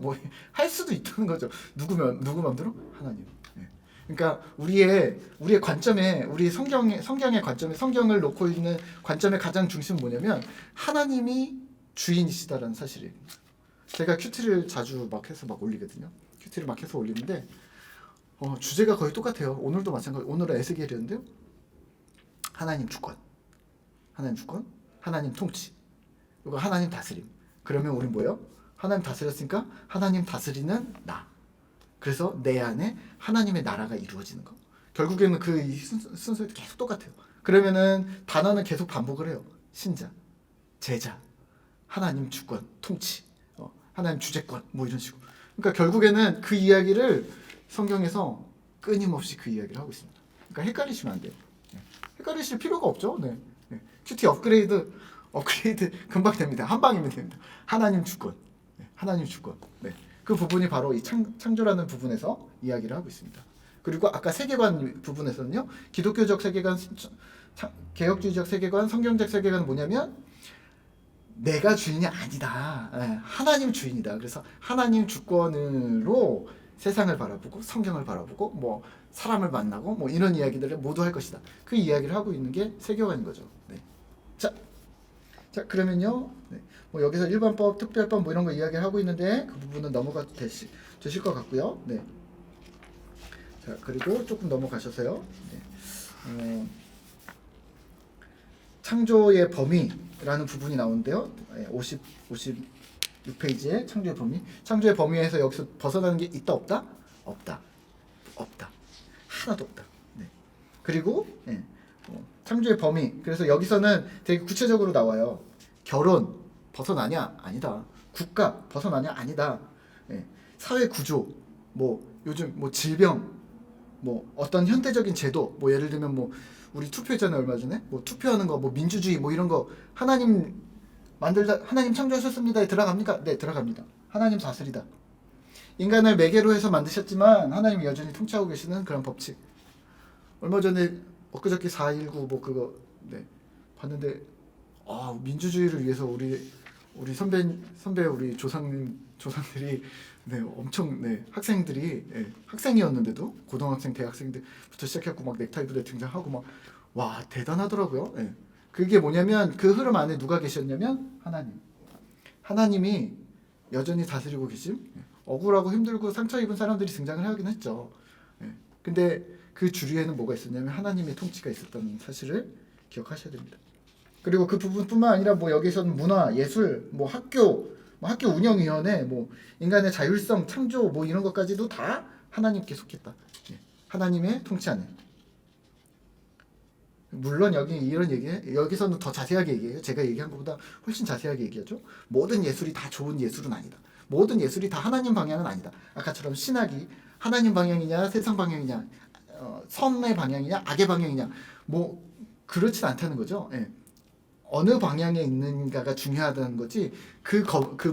할 수도 있다는 거죠. 누구 맘대로? 하나님. 네. 그러니까 우리의 관점에 우리 성경의 관점에 성경을 놓고 있는 관점의 가장 중심은 뭐냐면 하나님이 주인이시다라는 사실이에요. 제가 큐티를 자주 해서 올리거든요. 큐티를 해서 올리는데 주제가 거의 똑같아요. 오늘도 마찬가지. 오늘은 에스겔이었는데요. 하나님 주권, 하나님 통치, 그리고 하나님 다스림. 그러면 우린 뭐예요? 하나님 다스렸으니까 하나님 다스리는 나. 그래서 내 안에 하나님의 나라가 이루어지는 거. 결국에는 그 순서가 계속 똑같아요. 그러면은 단어는 계속 반복을 해요. 신자, 제자, 하나님 주권, 통치, 하나님 주재권 이런 식으로. 그러니까 결국에는 그 이야기를 성경에서 끊임없이 그 이야기를 하고 있습니다. 그러니까 헷갈리시면 안 돼요. 헷갈리실 필요가 없죠. 네. 큐티 업그레이드 금방 됩니다. 한 방이면 됩니다. 하나님 주권. 네. 그 부분이 바로 이 창조라는 부분에서 이야기를 하고 있습니다. 그리고 아까 세계관 부분에서는요. 기독교적 세계관, 개혁주의적 세계관, 성경적 세계관은 뭐냐면 내가 주인이 아니다. 하나님 주인이다. 그래서 하나님 주권으로 세상을 바라보고 성경을 바라보고 사람을 만나고 이런 이야기들을 모두 할 것이다. 그 이야기를 하고 있는 게 세계관인 거죠. 네. 자 그러면요. 네. 여기서 일반법, 특별법 이런 거 이야기를 하고 있는데 그 부분은 넘어가도 되실 것 같고요. 네. 자 그리고 조금 넘어가셔서요. 네. 창조의 범위라는 부분이 나오는데요. 56페이지에 창조의 범위. 창조의 범위에서 여기서 벗어나는 게 있다 없다? 없다. 하나도 없다. 네. 그리고 창조의 범위. 그래서 여기서는 되게 구체적으로 나와요. 결혼 벗어나냐? 아니다. 국가 벗어나냐? 아니다. 사회 구조, 요즘 질병, 어떤 현대적인 제도, 예를 들면 우리 투표했잖아요 얼마 전에. 투표하는 거, 민주주의, 이런 거 하나님 창조하셨습니다에 들어갑니까? 네, 들어갑니다. 하나님 다스리다. 인간을 매개로 해서 만드셨지만 하나님이 여전히 통치하고 계시는 그런 법칙. 얼마 전에 엊그저께 4.19 그거 봤는데 민주주의를 위해서 우리 선배 우리 조상님 조상들이 네 엄청 네 학생들이 학생이었는데도 고등학생 대학생들부터 시작해갖고 막 넥타이 부대 등장하고 막 와 대단하더라고요. 그게 뭐냐면 그 흐름 안에 누가 계셨냐면 하나님이 여전히 다스리고 계심. 억울하고 힘들고 상처 입은 사람들이 등장을 하긴 했죠. 근데 그 주류에는 뭐가 있었냐면 하나님의 통치가 있었다는 사실을 기억하셔야 됩니다. 그리고 그 부분뿐만 아니라 뭐 여기서는 문화, 예술, 뭐 학교 운영위원회, 뭐 인간의 자율성, 창조, 뭐 이런 것까지도 다 하나님께 속했다. 하나님의 통치 안에. 물론 여기 이런 여기서는 더 자세하게 얘기해요. 제가 얘기한 것보다 훨씬 자세하게 얘기하죠. 모든 예술이 다 좋은 예술은 아니다. 모든 예술이 다 하나님 방향은 아니다. 아까처럼 신학이 하나님 방향이냐 세상 방향이냐 선의 방향이냐 악의 방향이냐 뭐 그렇진 않다는 거죠. 어느 방향에 있는가가 중요하다는 거지 그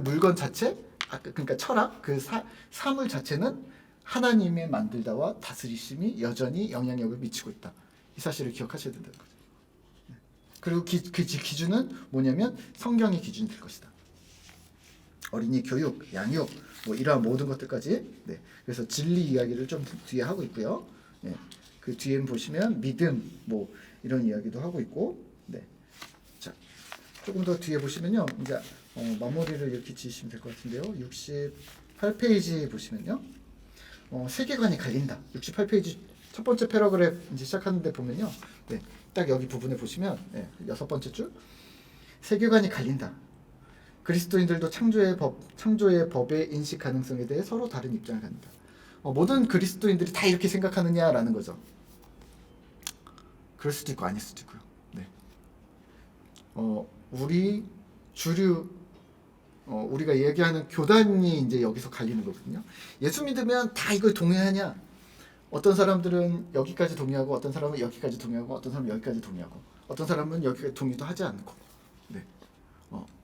물건 자체 그러니까 철학 사물 자체는 하나님의 만들다와 다스리심이 여전히 영향력을 미치고 있다. 이 사실을 기억하셔야 된다는 거죠. 그리고 그 기준은 뭐냐면 성경의 기준이 될 것이다. 어린이 교육, 양육, 뭐 이러한 모든 것들까지. 네. 그래서 진리 이야기를 좀 뒤에 하고 있고요. 그 뒤에 보시면 믿음, 뭐 이런 이야기도 하고 있고. 네. 자, 조금 더 뒤에 보시면요, 이제 마무리를 이렇게 지으시면 될 것 같은데요. 68페이지 보시면요, 세계관이 갈린다. 68페이지 첫 번째 패러그래프 이제 시작하는데 보면요, 네, 딱 여기 부분에 보시면 여섯 번째 줄 세계관이 갈린다. 그리스도인들도 창조의 법의 인식 가능성에 대해 서로 다른 입장을 갖는다. 모든 그리스도인들이 다 이렇게 생각하느냐라는 거죠. 그럴 수도 있고 아닐 수도 있고요. 네. 우리 주류 우리가 얘기하는 교단이 이제 여기서 갈리는 거거든요. 예수 믿으면 다 이걸 동의하냐? 어떤 사람들은 여기까지 동의하고 어떤 사람은 여기까지 동의하고 어떤 사람은 여기까지 동의하고 어떤 사람은 여기까지 동의도 하지 않고. 네.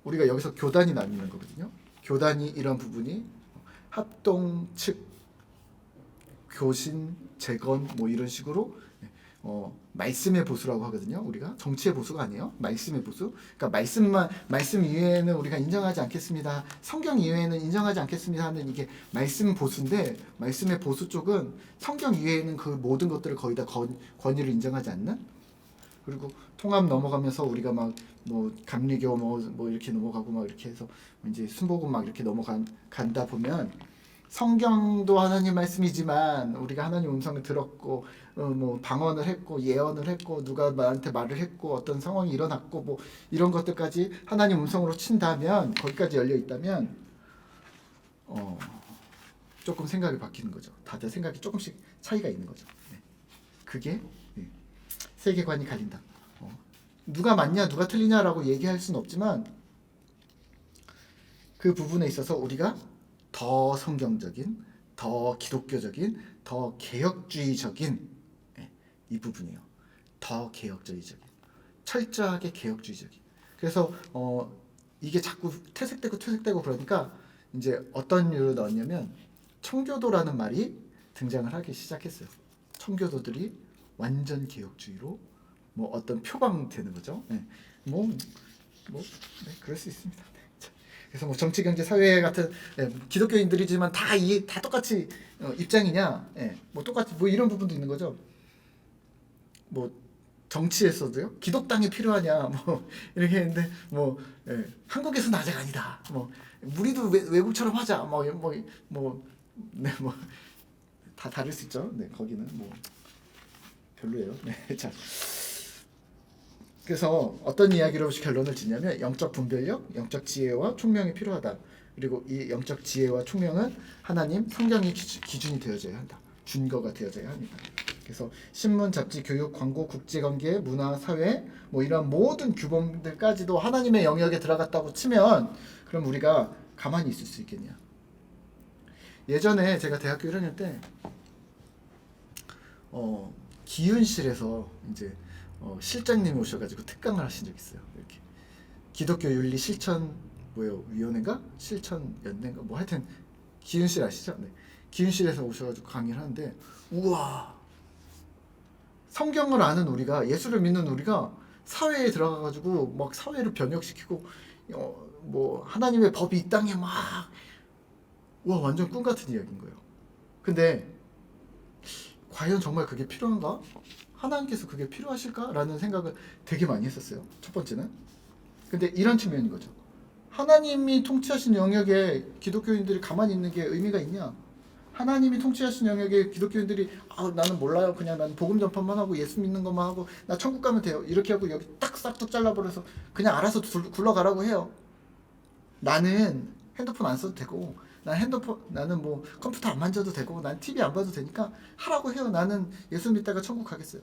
우리가 여기서 교단이 나뉘는 거거든요. 교단이 이런 부분이 합동 측 교신 재건 뭐 이런 식으로 말씀의 보수라고 하거든요. 우리가 정치의 보수가 아니에요. 말씀의 보수. 그러니까 말씀 이외에는 우리가 인정하지 않겠습니다. 성경 이외에는 인정하지 않겠습니다 하는 이게 말씀 보수인데, 말씀의 보수 쪽은 성경 이외에는 그 모든 것들을 거의 다 권위를 인정하지 않는. 그리고 통합 넘어가면서 우리가 막 뭐 감리교 뭐 이렇게 넘어가고 막 이렇게 해서 이제 순복음 막 이렇게 넘어간다 보면 성경도 하나님 말씀이지만 우리가 하나님 음성을 들었고 뭐 방언을 했고 예언을 했고 누가 나한테 말을 했고 어떤 상황이 일어났고 뭐 이런 것들까지 하나님 음성으로 친다면, 거기까지 열려 있다면 조금 생각이 바뀌는 거죠. 다들 생각이 조금씩 차이가 있는 거죠. 네. 그게 세계관이 갈린다. 누가 맞냐 누가 틀리냐라고 얘기할 수는 없지만 그 부분에 있어서 우리가 더 성경적인, 더 기독교적인, 더 개혁주의적인 이 부분이에요. 더 개혁주의적인, 철저하게 개혁주의적인. 그래서 이게 자꾸 퇴색되고 그러니까 이제 어떤 이유로 넣었냐면 청교도라는 말이 등장을 하기 시작했어요. 청교도들이 완전 개혁주의로 뭐 어떤 표방되는 거죠. 네. 그럴 수 있습니다. 네. 그래서 뭐 정치, 경제, 사회 같은 기독교인들이지만 다 똑같이 입장이냐? 뭐 똑같이 뭐 이런 부분도 있는 거죠. 뭐 정치에서도요. 기독당이 필요하냐? 뭐 이렇게 했는데 뭐 한국에서는 아직 아니다. 뭐 우리도 외국처럼 하자. 다 다를 수 있죠. 네, 거기는 뭐 별로예요. 네, 자. 그래서 어떤 이야기로 결론을 짓냐면 영적 분별력, 영적 지혜와 총명이 필요하다. 그리고 이 영적 지혜와 총명은 하나님 성경이 기준이 되어져야 한다. 준거가 되어져야 합니다. 그래서 신문, 잡지, 교육, 광고, 국제관계, 문화, 사회 뭐 이런 모든 규범들까지도 하나님의 영역에 들어갔다고 치면 그럼 우리가 가만히 있을 수 있겠냐? 예전에 제가 대학교 1학년 때 기윤실에서 이제 실장님이 오셔가지고 특강을 하신 적 있어요. 이렇게 기독교 윤리 실천 위원회인가 실천연대인가 뭐 하여튼 기윤실 아시죠? 네. 기윤실에서 오셔가지고 강의를 하는데 우와, 성경을 아는 우리가, 예수를 믿는 우리가 사회에 들어가가지고 막 사회를 변혁시키고 뭐 하나님의 법이 이 땅에 막 와 완전 꿈 같은 이야기인 거예요. 근데 과연 정말 그게 필요한가? 하나님께서 그게 필요하실까라는 생각을 되게 많이 했었어요. 첫 번째는. 근데 이런 측면인 거죠. 하나님이 통치하신 영역에 기독교인들이 가만히 있는 게 의미가 있냐? 하나님이 통치하신 영역에 기독교인들이 나는 몰라요. 그냥 나는 복음 전파만 하고 예수 믿는 것만 하고 나 천국 가면 돼요. 이렇게 하고 여기 딱 싹둑 잘라버려서 그냥 알아서 굴러가라고 해요. 나는 핸드폰 안 써도 되고 나는 뭐 컴퓨터 안 만져도 되고 난 TV 안 봐도 되니까 하라고 해요. 나는 예수 믿다가 천국 가겠어요.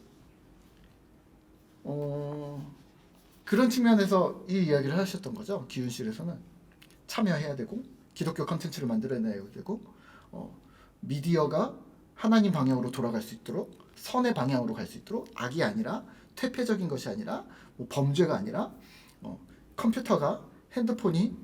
그런 측면에서 이 이야기를 하셨던 거죠. 기윤실에서는 참여해야 되고 기독교 컨텐츠를 만들어내야 되고 미디어가 하나님 방향으로 돌아갈 수 있도록 선의 방향으로 갈 수 있도록 악이 아니라 퇴폐적인 것이 아니라 뭐 범죄가 아니라 컴퓨터가 핸드폰이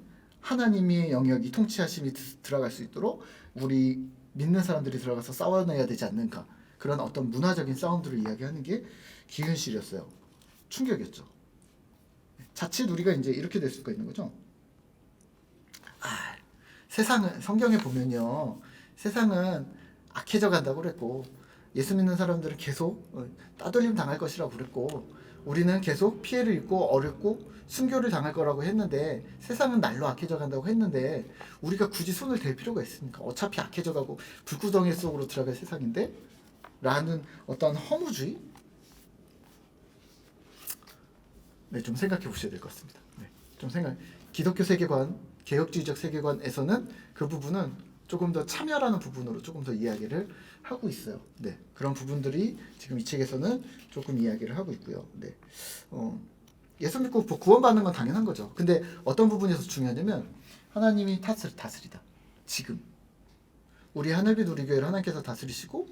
하나님의 영역이 통치하심이 들어갈 수 있도록 우리 믿는 사람들이 들어가서 싸워내야 되지 않는가 그런 어떤 문화적인 사운드를 이야기하는 게 기윤실이었어요. 충격이었죠. 자칫 우리가 이제 이렇게 될 수가 있는 거죠. 세상은 성경에 보면요, 세상은 악해져 간다고 그랬고 예수 믿는 사람들은 계속 따돌림 당할 것이라고 그랬고 우리는 계속 피해를 입고 어렵고 순교를 당할 거라고 했는데 세상은 날로 악해져 간다고 했는데 우리가 굳이 손을 댈 필요가 있습니까? 어차피 악해져 가고 불구덩이 속으로 들어갈 세상인데 라는 어떤 허무주의 좀 생각해 보셔야 될 것 같습니다. 기독교 세계관, 개혁주의적 세계관에서는 그 부분은 조금 더 참여라는 부분으로 조금 더 이야기를 하고 있어요. 네, 그런 부분들이 지금 이 책에서는 조금 이야기를 하고 있고요. 네, 예수 믿고 구원받는 건 당연한 거죠. 근데 어떤 부분에서 중요하냐면 하나님이 다스리다. 지금 우리 하늘빛 우리 교회를 하나님께서 다스리시고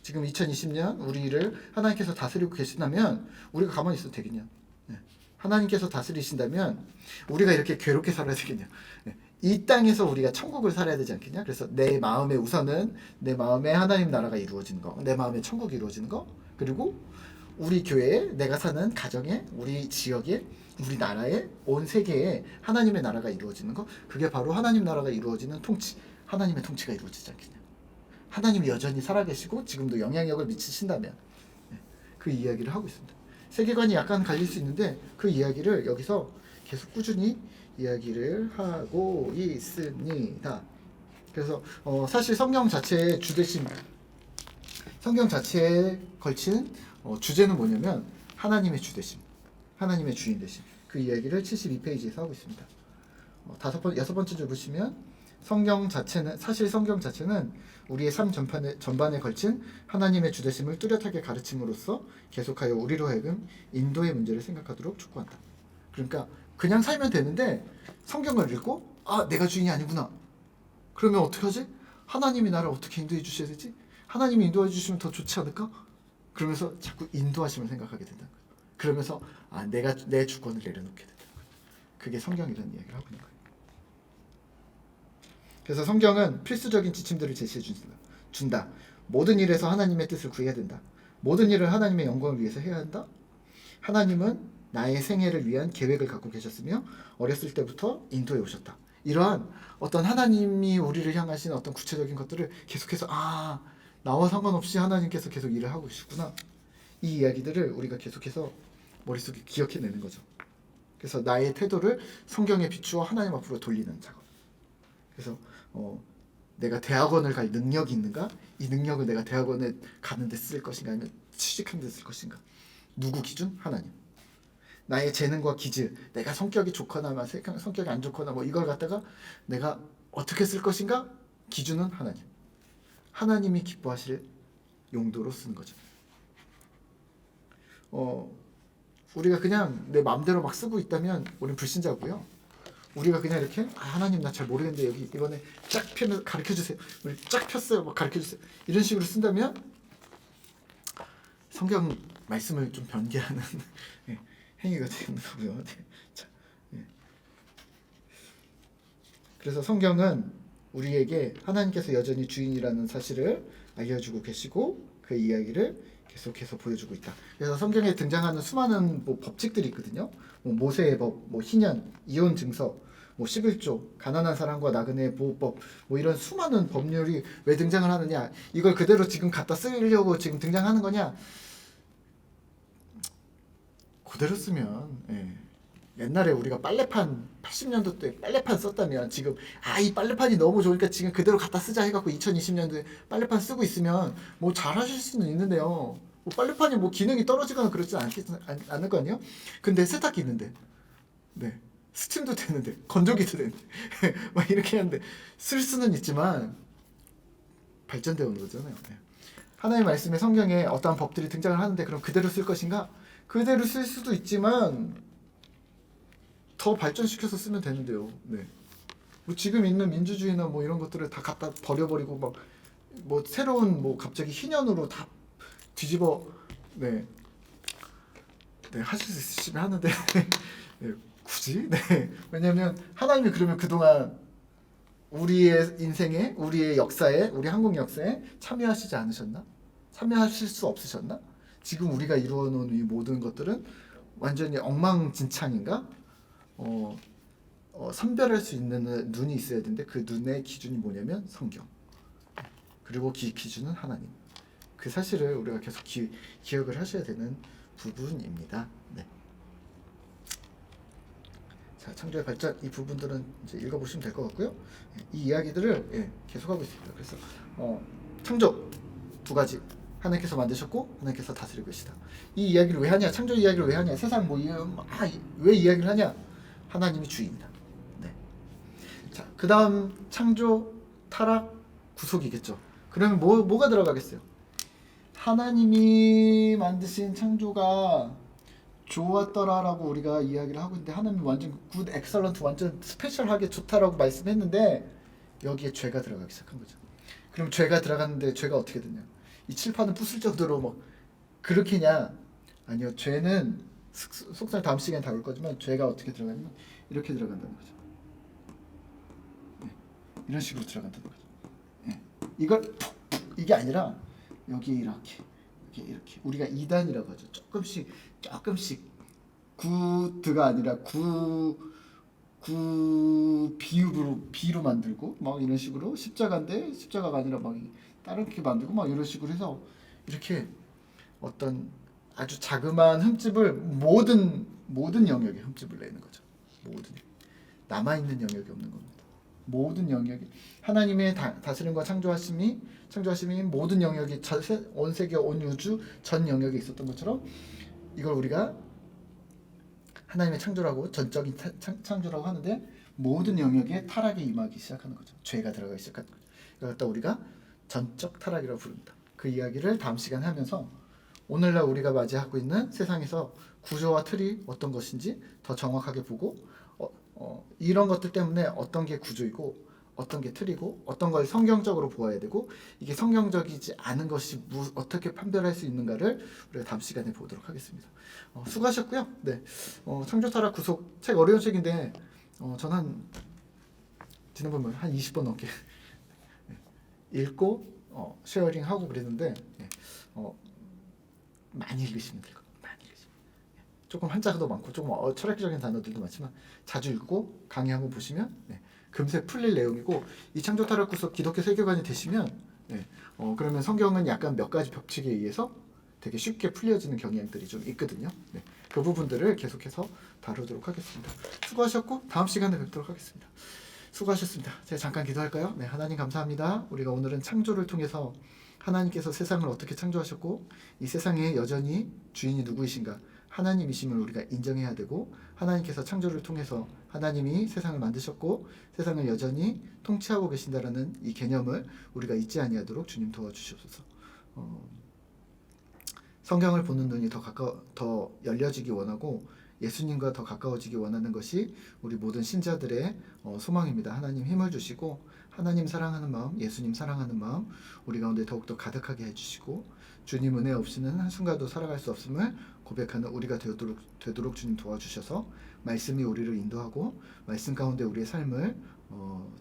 지금 2020년 우리를 하나님께서 다스리고 계신다면 우리가 가만히 있어도 되겠냐? 네. 하나님께서 다스리신다면 우리가 이렇게 괴롭게 살아야 되겠냐? 네. 이 땅에서 우리가 천국을 살아야 되지 않겠냐? 그래서 내 마음의 우선은 내 마음에 하나님 나라가 이루어지는 거, 내 마음에 천국이 이루어지는 거, 그리고 우리 교회에 내가 사는 가정에 우리 지역에 우리 나라에 온 세계에 하나님의 나라가 이루어지는 거, 그게 바로 하나님 나라가 이루어지는 통치, 하나님의 통치가 이루어지지 않겠냐? 하나님이 여전히 살아계시고 지금도 영향력을 미치신다면 그 이야기를 하고 있습니다. 세계관이 약간 갈릴 수 있는데 그 이야기를 여기서 계속 꾸준히 이야기를 하고 있습니다. 그래서 사실 성경 자체의 주되심, 성경 자체에 걸친 주제는 뭐냐면 하나님의 주되심, 하나님의 주인 되심. 그 이야기를 72페이지에서 하고 있습니다. 여섯 번째 줄 보시면 성경 자체는 우리의 삶 전반에 걸친 하나님의 주되심을 뚜렷하게 가르침으로써 계속하여 우리로 하여금 인도의 문제를 생각하도록 촉구한다. 그러니까 그냥 살면 되는데 성경을 읽고 내가 주인이 아니구나. 그러면 어떻게 하지? 하나님이 나를 어떻게 인도해 주셔야 되지? 하나님이 인도해 주시면 더 좋지 않을까? 그러면서 자꾸 인도하심을 생각하게 된다는 거예요. 그러면서 내가 내 주권을 내려놓게 된다는 거예요. 그게 성경이라는 이야기를 하고 있는 거예요. 그래서 성경은 필수적인 지침들을 제시해 준다. 모든 일에서 하나님의 뜻을 구해야 된다. 모든 일을 하나님의 영광을 위해서 해야 한다. 하나님은 나의 생애를 위한 계획을 갖고 계셨으며 어렸을 때부터 인도해 오셨다. 이러한 어떤 하나님이 우리를 향하신 어떤 구체적인 것들을 계속해서 나와 상관없이 하나님께서 계속 일을 하고 계시구나. 이 이야기들을 우리가 계속해서 머릿속에 기억해내는 거죠. 그래서 나의 태도를 성경에 비추어 하나님 앞으로 돌리는 작업. 그래서 내가 대학원을 갈 능력이 있는가? 이 능력을 내가 대학원에 가는데 쓸 것인가 아니면 취직하는 데 쓸 것인가? 누구 기준? 하나님. 나의 재능과 기질, 내가 성격이 좋거나 성격이 안 좋거나 이걸 갖다가 내가 어떻게 쓸 것인가? 기준은 하나님. 하나님이 기뻐하실 용도로 쓰는 거죠. 우리가 그냥 내 마음대로 막 쓰고 있다면 우리는 불신자고요. 우리가 그냥 이렇게 하나님 나 잘 모르겠는데 여기 이번에 쫙 펴면 가르쳐주세요. 우리 쫙 폈어요. 가르쳐주세요. 이런 식으로 쓴다면 성경 말씀을 좀 변개하는 행위가 되는 거고요. 자, 그래서 성경은 우리에게 하나님께서 여전히 주인이라는 사실을 알려주고 계시고 그 이야기를 계속해서 보여주고 있다. 그래서 성경에 등장하는 수많은 법칙들이 있거든요. 모세의 법, 희년, 이혼 증서, 뭐 11조, 가난한 사람과 나그네의 보호법, 뭐 이런 수많은 법률이 왜 등장을 하느냐? 이걸 그대로 지금 갖다 쓰려고 지금 등장하는 거냐? 그대로 쓰면 옛날에 우리가 빨래판 80년도 때 빨래판 썼다면 지금 이 빨래판이 너무 좋으니까 지금 그대로 갖다 쓰자 해갖고 2020년도에 빨래판 쓰고 있으면 뭐 잘하실 수는 있는데요. 뭐 빨래판이 뭐 기능이 떨어지거나 그러지 않을 거 아니에요? 근데 세탁기 있는데, 네, 스팀도 되는데, 건조기도 되는데, 막 이렇게 하는데 쓸 수는 있지만 발전되어 오는 거잖아요. 하나님의 말씀에 성경에 어떠한 법들이 등장을 하는데 그럼 그대로 쓸 것인가? 그대로 쓸 수도 있지만 더 발전시켜서 쓰면 되는데요. 네. 뭐 지금 있는 민주주의나 뭐 이런 것들을 다 갖다 버려버리고 막 뭐 새로운 뭐 갑자기 희년으로 다 뒤집어 네 하실 수 있으시면 하는데 네, 굳이 왜냐면 하나님이 그러면 그동안 우리의 인생에 우리의 역사에 우리 한국 역사에 참여하시지 않으셨나? 참여하실 수 없으셨나? 지금 우리가 이루어 놓은 이 모든 것들은 완전히 엉망진창인가? 선별할 수 있는 눈이 있어야 되는데 그 눈의 기준이 뭐냐면 성경. 그리고 기준은 하나님. 그 사실을 우리가 계속 기억을 하셔야 되는 부분입니다. 네. 자, 창조의 발전 이 부분들은 이제 읽어보시면 될 것 같고요. 이 이야기들을 계속하고 있습니다. 그래서 창조 두 가지. 하나님께서 만드셨고 하나님께서 다스리고 계시다. 이 이야기를 왜 하냐? 창조 이야기를 왜 하냐? 세상 왜 이야기를 하냐? 하나님이 주인이다. 네. 자, 그다음 창조, 타락, 구속이겠죠. 그러면 뭐가 들어가겠어요? 하나님이 만드신 창조가 좋았더라라고 우리가 이야기를 하고 있는데 하나님이 완전 굿, 엑설런트, 완전 스페셜하게 좋다라고 말씀했는데 여기에 죄가 들어가기 시작한 거죠. 그럼 죄가 들어갔는데 죄가 어떻게 되냐? 이 칠판을 부술 정도로 뭐 그렇게냐? 아니요. 죄는 속설 다음 시간에 다룰 거지만 죄가 어떻게 들어가냐면 이렇게 들어간다는 거죠. 네. 이런 식으로 들어간다는 거죠. 네. 이게 아니라 여기 이렇게 우리가 2단이라고 하죠. 조금씩 구드가 아니라 비로 만들고 막 이런 식으로 십자가인데 십자가가 아니라 막 다른 게 만들고 막 이런 식으로 해서 이렇게 어떤 아주 자그마한 흠집을 모든 영역에 흠집을 내는 거죠. 모든 남아 있는 영역이 없는 겁니다. 모든 영역이 하나님의 다스림과 창조하심이 모든 영역이 온 세계 온 우주 전 영역에 있었던 것처럼 이걸 우리가 하나님의 창조라고 전적인 창조라고 하는데 모든 영역에 타락이 임하기 시작하는 거죠. 죄가 들어가기 시작하는 거죠. 이걸 갖다 우리가 전적 타락이라고 부릅니다. 그 이야기를 다음 시간에 하면서 오늘날 우리가 맞이하고 있는 세상에서 구조와 틀이 어떤 것인지 더 정확하게 보고 이런 것들 때문에 어떤 게 구조이고 어떤 게 틀이고 어떤 걸 성경적으로 보아야 되고 이게 성경적이지 않은 것이 어떻게 판별할 수 있는가를 우리가 다음 시간에 보도록 하겠습니다. 수고하셨고요. 네, 창조 타락 구속 책 어려운 책인데 저는 지난번에 한 20번 넘게 읽고 쉐어링하고 그랬는데 많이 읽으시면 될 것 같아요. 많이 읽으시면. 조금 한자도 많고 조금 철학적인 단어들도 많지만 자주 읽고 강의 한번 보시면 금세 풀릴 내용이고 이 창조 타락 구속 기독교 세계관이 되시면 그러면 성경은 약간 몇 가지 법칙에 의해서 되게 쉽게 풀려지는 경향들이 좀 있거든요. 그 부분들을 계속해서 다루도록 하겠습니다. 수고하셨고 다음 시간에 뵙도록 하겠습니다. 수고하셨습니다. 제가 잠깐 기도할까요? 네, 하나님 감사합니다. 우리가 오늘은 창조를 통해서 하나님께서 세상을 어떻게 창조하셨고 이 세상에 여전히 주인이 누구이신가 하나님이심을 우리가 인정해야 되고 하나님께서 창조를 통해서 하나님이 세상을 만드셨고 세상을 여전히 통치하고 계신다라는 이 개념을 우리가 잊지 아니하도록 주님 도와주시옵소서. 성경을 보는 눈이 더 열려지기 원하고 예수님과 더 가까워지기 원하는 것이 우리 모든 신자들의 소망입니다. 하나님 힘을 주시고 하나님 사랑하는 마음, 예수님 사랑하는 마음 우리 가운데 더욱더 가득하게 해주시고 주님 은혜 없이는 한순간도 살아갈 수 없음을 고백하는 우리가 되도록 주님 도와주셔서 말씀이 우리를 인도하고 말씀 가운데 우리의 삶을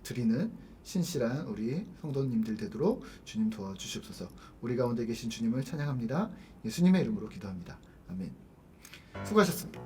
드리는 신실한 우리 성도님들 되도록 주님 도와주시옵소서. 우리 가운데 계신 주님을 찬양합니다. 예수님의 이름으로 기도합니다. 아멘. 수고하셨습니다.